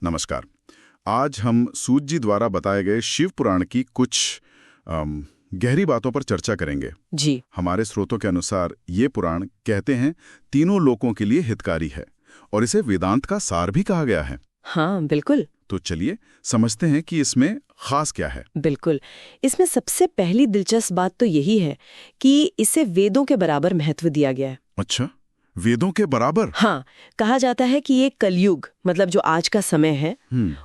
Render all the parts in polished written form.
नमस्कार। आज हम सूत जी द्वारा बताए गए शिव पुराण की कुछ गहरी बातों पर चर्चा करेंगे। जी। हमारे स्रोतों के अनुसार ये पुराण कहते हैं तीनों लोकों के लिए हितकारी है और इसे वेदांत का सार भी कहा गया है। हाँ, बिल्कुल। तो चलिए समझते हैं कि इसमें खास क्या है। बिल्कुल। इसमें सबसे पहली दिलचस्प बात तो यही है कि इसे वेदों के बराबर महत्व दिया गया है। अच्छा, वेदों के बराबर? हाँ, कहा जाता है कि ये कलयुग मतलब जो आज का समय है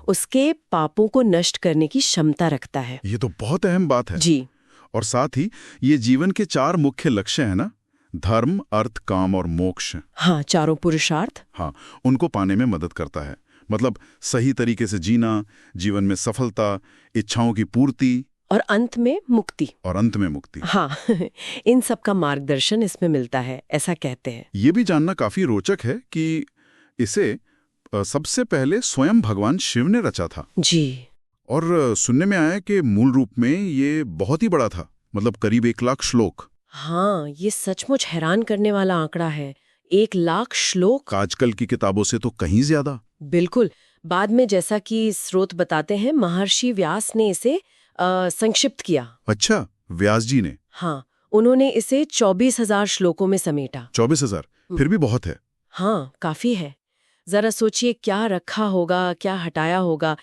उसके पापों को नष्ट करने की क्षमता रखता है। ये तो बहुत अहम बात है। जी। और साथ ही ये जीवन के 4 मुख्य लक्ष्य हैं ना, धर्म, अर्थ, काम और मोक्ष। हाँ, चारों पुरुषार्थ। हाँ, उनको पाने में मदद करता है। मतलब सही तरीके से जीना, जीवन में सफलता, इच्छाओं की पूर्ति और अंत में मुक्ति। हाँ। इन सब का मार्गदर्शन इसमें मिलता है, ऐसा कहते हैं। ये भी जानना काफी रोचक है कि इसे सबसे पहले स्वयं भगवान शिव ने रचा था। जी। और सुनने में आया कि मूल रूप में ये बहुत ही बड़ा था, मतलब करीब 1 लाख श्लोक। हाँ, ये सचमुच हैरान करने वाला आंकड़ा है। 1 लाख श्लोक। आजकल की किताबों से तो कहीं ज्यादा। बिल्कुल। बाद में जैसा कि स्रोत बताते हैं, महर्षि व्यास ने इसे संक्षिप्त किया। अच्छा, व्यास जी ने? हाँ, उन्होंने इसे 24,000 श्लोकों में समेटा। 24,000 फिर भी बहुत है। हाँ, काफी है। जरा सोचिए क्या रखा होगा, क्या हटाया होगा।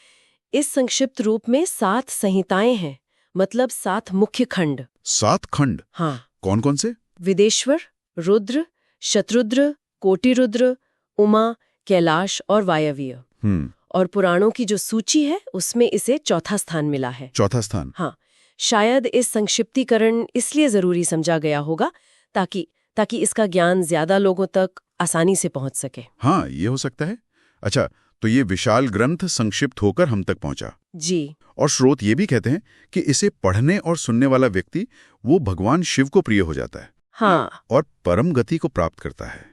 इस संक्षिप्त रूप में 7 संहिताएं हैं, मतलब 7 मुख्य खंड। 7 खंड? हाँ। कौन कौन से? विदेश्वर, रुद्र, शत्रुद्र, कोटिरुद्र, उमा, कैलाश और वायव्य। और पुराणों की जो सूची है उसमें इसे चौथा स्थान मिला है। चौथा स्थान? हाँ, शायद इस संक्षिप्तीकरण इसलिए जरूरी समझा गया होगा ताकि इसका ज्ञान ज्यादा लोगों तक आसानी से पहुंच सके। हाँ, ये हो सकता है। अच्छा, तो ये विशाल ग्रंथ संक्षिप्त होकर हम तक पहुंचा। जी। और स्रोत ये भी कहते हैं कि इसे पढ़ने और सुनने वाला व्यक्ति वो भगवान शिव को प्रिय हो जाता है। हाँ। और परम गति को प्राप्त करता है।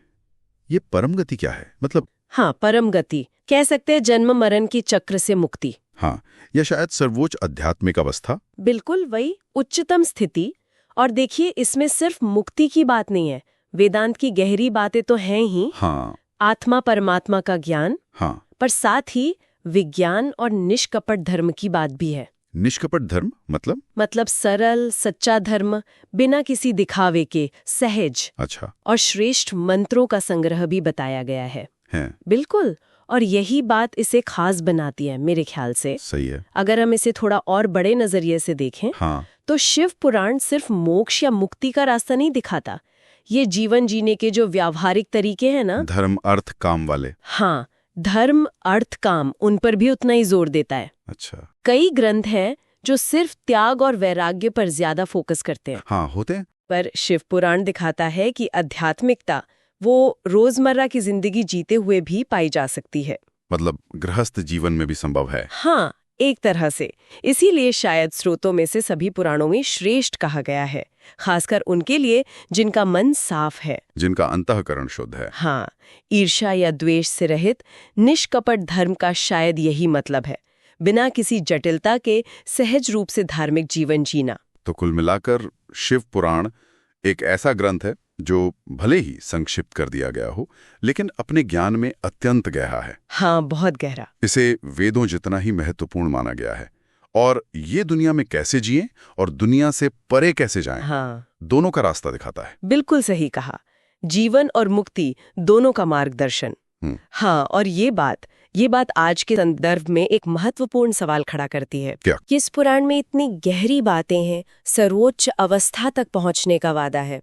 ये परम गति क्या है, मतलब? हाँ, परम गति कह सकते हैं, जन्म मरण की चक्र से मुक्ति। हाँ, या शायद सर्वोच्च आध्यात्मिक अवस्था। बिल्कुल वही, उच्चतम स्थिति। और देखिए, इसमें सिर्फ मुक्ति की बात नहीं है, वेदांत की गहरी बातें तो हैं ही। हाँ। आत्मा परमात्मा का ज्ञान। हाँ। पर साथ ही विज्ञान और निष्कपट धर्म की बात भी है। निष्कपट धर्म मतलब सरल सच्चा धर्म, बिना किसी दिखावे के, सहज। अच्छा। और श्रेष्ठ मंत्रों का संग्रह भी बताया गया है। बिल्कुल। और यही बात इसे खास बनाती है मेरे ख्याल से। सही है। अगर हम इसे थोड़ा और बड़े नजरिए से देखें, हाँ, तो शिव पुराण सिर्फ मोक्ष या मुक्ति का रास्ता नहीं दिखाता। ये जीवन जीने के जो व्यावहारिक तरीके हैं ना, धर्म अर्थ काम वाले। हाँ, धर्म अर्थ काम, उन पर भी उतना ही जोर देता है। अच्छा। कई ग्रंथ हैं जो सिर्फ त्याग और वैराग्य पर ज्यादा फोकस करते हैं। हाँ, होते हैं। पर शिव पुराण दिखाता है कि आध्यात्मिकता वो रोजमर्रा की जिंदगी जीते हुए भी पाई जा सकती है। मतलब गृहस्थ जीवन में भी संभव है। हाँ, एक तरह से। इसीलिए शायद स्रोतों में से सभी पुराणों में श्रेष्ठ कहा गया है, खासकर उनके लिए जिनका मन साफ है, जिनका अंतःकरण शुद्ध है। हाँ, ईर्ष्या या द्वेष से रहित निष्कपट धर्म का शायद यही मतलब है, बिना किसी जटिलता के सहज रूप से धार्मिक जीवन जीना। तो कुल मिलाकर शिव पुराण एक ऐसा ग्रंथ है जो भले ही संक्षिप्त कर दिया गया हो, लेकिन अपने ज्ञान में अत्यंत गहरा है। हाँ, बहुत गहरा। इसे वेदों जितना ही महत्वपूर्ण माना गया है। और ये दुनिया में कैसे जिएं और दुनिया से परे कैसे जाएं, हाँ, दोनों का रास्ता दिखाता है। बिल्कुल सही कहा। जीवन और मुक्ति दोनों का मार्गदर्शन। हाँ, और ये बात आज के संदर्भ में एक महत्वपूर्ण सवाल खड़ा करती है। क्या? किस पुराण में इतनी गहरी बातें हैं, सर्वोच्च अवस्था तक पहुंचने का वादा है।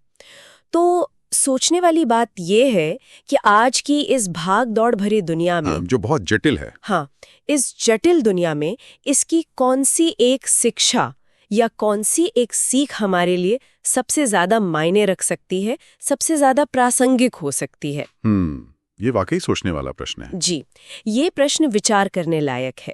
तो सोचने वाली बात यह है कि आज की इस भाग दौड़ भरी दुनिया में, जो बहुत जटिल है, हाँ, इस जटिल दुनिया में इसकी कौन सी एक शिक्षा या कौन सी एक सीख हमारे लिए सबसे ज्यादा मायने रख सकती है, सबसे ज्यादा प्रासंगिक हो सकती है। ये वाकई सोचने वाला प्रश्न है। जी, ये प्रश्न विचार करने लायक है।